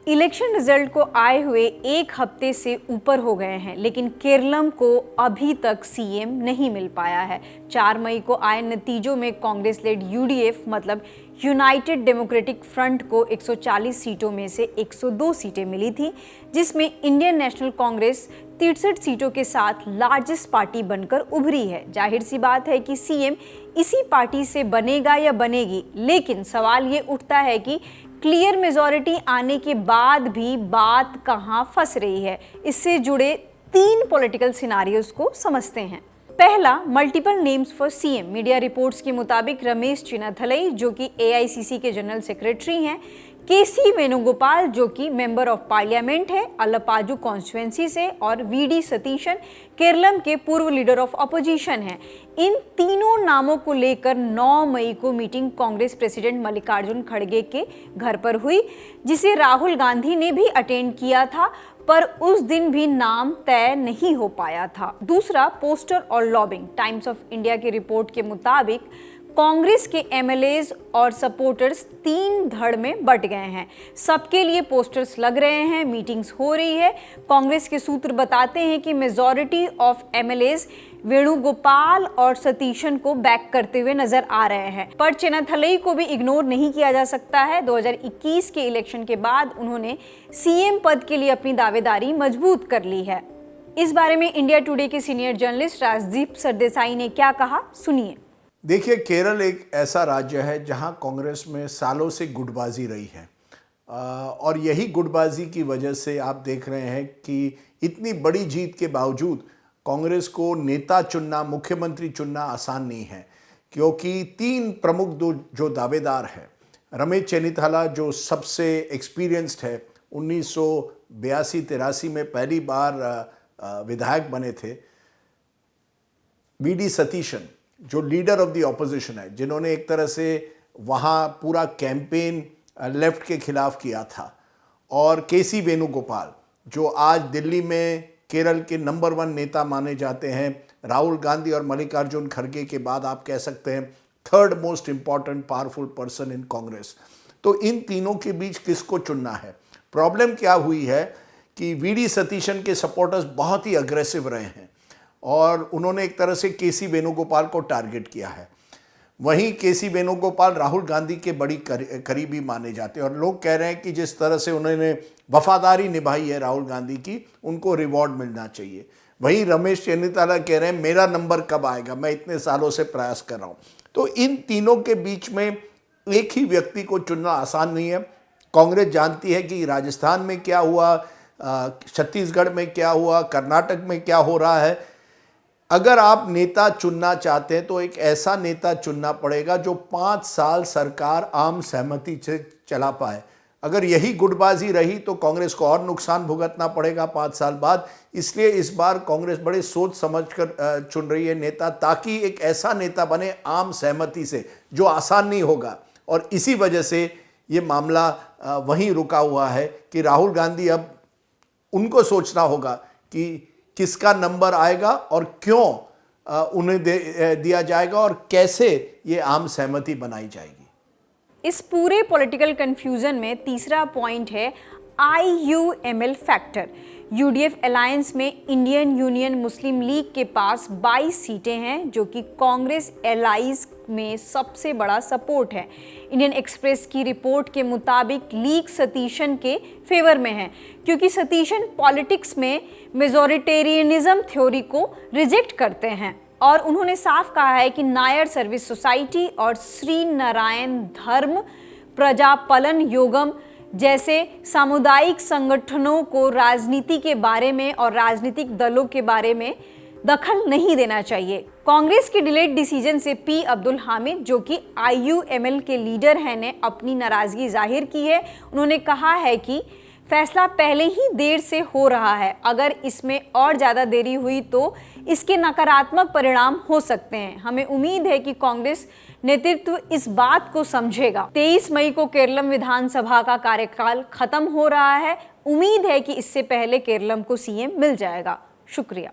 Election result को आए हुए एक हफ्ते से ऊपर हो गए हैं, लेकिन केरलम को अभी तक सीएम नहीं मिल पाया है। 4 मई को आए नतीजों में कांग्रेस लेड यूडीएफ मतलब यूनाइटेड डेमोक्रेटिक फ्रंट को 140 सीटों में से 102 सीटें मिली थी, जिसमें इंडियन नेशनल कांग्रेस 63 सीटों के साथ लार्जेस्ट पार्टी बनकर उभरी है। जाहिर सी बात है कि सीएम इसी पार्टी से बनेगा या बनेगी, लेकिन सवाल ये उठता है कि क्लियर मेजॉरिटी आने के बाद भी बात कहां फंस रही है। इससे जुड़े 3 पॉलिटिकल सिनारियोज को समझते हैं। पहला, multiple names for CM. Media reports के मुताबिक रमेश चिन्नाथलई जो कि एआईसीसी के जनरल सेक्रेटरी हैं, केसी वेणुगोपाल जो कि मेंबर ऑफ पार्लियामेंट है अल्लपाजू कॉन्स्टिट्यूएंसी से, और वीडी सतीशन केरलम के पूर्व लीडर ऑफ अपोजिशन हैं। इन तीनों नामों को लेकर 9 मई को मीटिंग कांग्रेस प्रेसिडेंट मल्लिकार्जुन खड़गे के घर पर हुई, जिसे राहुल गांधी ने भी अटेंड किया था, पर उस दिन भी नाम तय नहीं हो पाया था। दूसरा, पोस्टर और लॉबिंग। टाइम्स ऑफ इंडिया की रिपोर्ट के मुताबिक कांग्रेस के एमएलएज और सपोर्टर्स 3 धड़ में बट गए हैं। सबके लिए पोस्टर्स लग रहे हैं, मीटिंग्स हो रही है। कांग्रेस के सूत्र बताते हैं कि मेजॉरिटी ऑफ एमएलएज वेणुगोपाल और सतीशन को बैक करते हुए नजर आ रहे हैं, पर चिन्नाथलई को भी इग्नोर नहीं किया जा सकता है। 2021 के इलेक्शन के बाद उन्होंने सीएम पद के लिए अपनी दावेदारी मजबूत कर ली है। इस बारे में इंडिया टुडे के सीनियर जर्नलिस्ट राजदीप सरदेसाई ने क्या कहा, सुनिए। देखिए, केरल एक ऐसा राज्य है जहां कांग्रेस में सालों से गुटबाजी रही है, और यही गुटबाजी की वजह से आप देख रहे हैं कि इतनी बड़ी जीत के बावजूद कांग्रेस को नेता चुनना, मुख्यमंत्री चुनना आसान नहीं है, क्योंकि 3 प्रमुख जो दावेदार हैं, रमेश चेन्निथाला जो सबसे एक्सपीरियंस्ड है, 1982-83 में पहली बार विधायक बने थे, वीडी सतीशन जो लीडर ऑफ द ऑपोजिशन है, जिन्होंने एक तरह से वहाँ पूरा कैंपेन लेफ्ट के खिलाफ किया था, और केसी वेणुगोपाल जो आज दिल्ली में केरल के नंबर 1 नेता माने जाते हैं, राहुल गांधी और मल्लिकार्जुन खड़गे के बाद आप कह सकते हैं 3rd most important powerful person in Congress. तो इन तीनों के बीच किसको चुनना है? प्रॉब्लम क्या हुई है कि वीडी सतीशन के सपोर्टर्स बहुत ही अग्रेसिव रहे हैं और उन्होंने एक तरह से केसी वेणुगोपाल को टारगेट किया है। वहीं केसी वेणुगोपाल राहुल गांधी के बड़ी करीबी माने जाते हैं, और लोग कह रहे हैं कि जिस तरह से उन्होंने वफादारी निभाई है राहुल गांधी की, उनको रिवॉर्ड मिलना चाहिए। वहीं रमेश चेन्निथाला कह रहे हैं मेरा नंबर कब आएगा, मैं इतने सालों से प्रयास कर रहा हूँ। तो इन तीनों के बीच में एक ही व्यक्ति को चुनना आसान नहीं है। कांग्रेस जानती है कि राजस्थान में क्या हुआ, छत्तीसगढ़ में क्या हुआ, कर्नाटक में क्या हो रहा है। अगर आप नेता चुनना चाहते हैं तो एक ऐसा नेता चुनना पड़ेगा जो 5 साल सरकार आम सहमति से चला पाए। अगर यही गुटबाजी रही तो कांग्रेस को और नुकसान भुगतना पड़ेगा 5 साल बाद। इसलिए इस बार कांग्रेस बड़े सोच समझकर चुन रही है नेता, ताकि एक ऐसा नेता बने आम सहमति से, जो आसान नहीं होगा। और इसी वजह से ये मामला वहीं रुका हुआ है कि राहुल गांधी अब उनको सोचना होगा कि किसका नंबर आएगा और क्यों उन्हें दिया जाएगा और कैसे ये आम सहमति बनाई जाएगी। इस पूरे पॉलिटिकल कंफ्यूजन में तीसरा पॉइंट है IUML फैक्टर। यूडीएफ अलायंस में इंडियन यूनियन मुस्लिम लीग के पास 22 सीटें हैं, जो कि कांग्रेस एलाइज में सबसे बड़ा सपोर्ट है। इंडियन एक्सप्रेस की रिपोर्ट के मुताबिक लीग सतीशन के फेवर में है, क्योंकि सतीशन पॉलिटिक्स में मेजॉरिटेरियनिज्म थ्योरी को रिजेक्ट करते हैं, और उन्होंने साफ कहा है कि नायर सर्विस सोसाइटी और श्री नारायण धर्म प्रजापलन योगम जैसे सामुदायिक संगठनों को राजनीति के बारे में और राजनीतिक दलों के बारे में दखल नहीं देना चाहिए। कांग्रेस के डिलेड डिसीजन से पी अब्दुल हामिद, जो कि IUML के लीडर हैं, ने अपनी नाराजगी जाहिर की है। उन्होंने कहा है कि फैसला पहले ही देर से हो रहा है, अगर इसमें और ज़्यादा देरी हुई तो इसके नकारात्मक परिणाम हो सकते हैं। हमें उम्मीद है कि कांग्रेस नेतृत्व इस बात को समझेगा। 23 मई को केरलम विधानसभा का कार्यकाल खत्म हो रहा है। उम्मीद है कि इससे पहले केरलम को सीएम मिल जाएगा। शुक्रिया।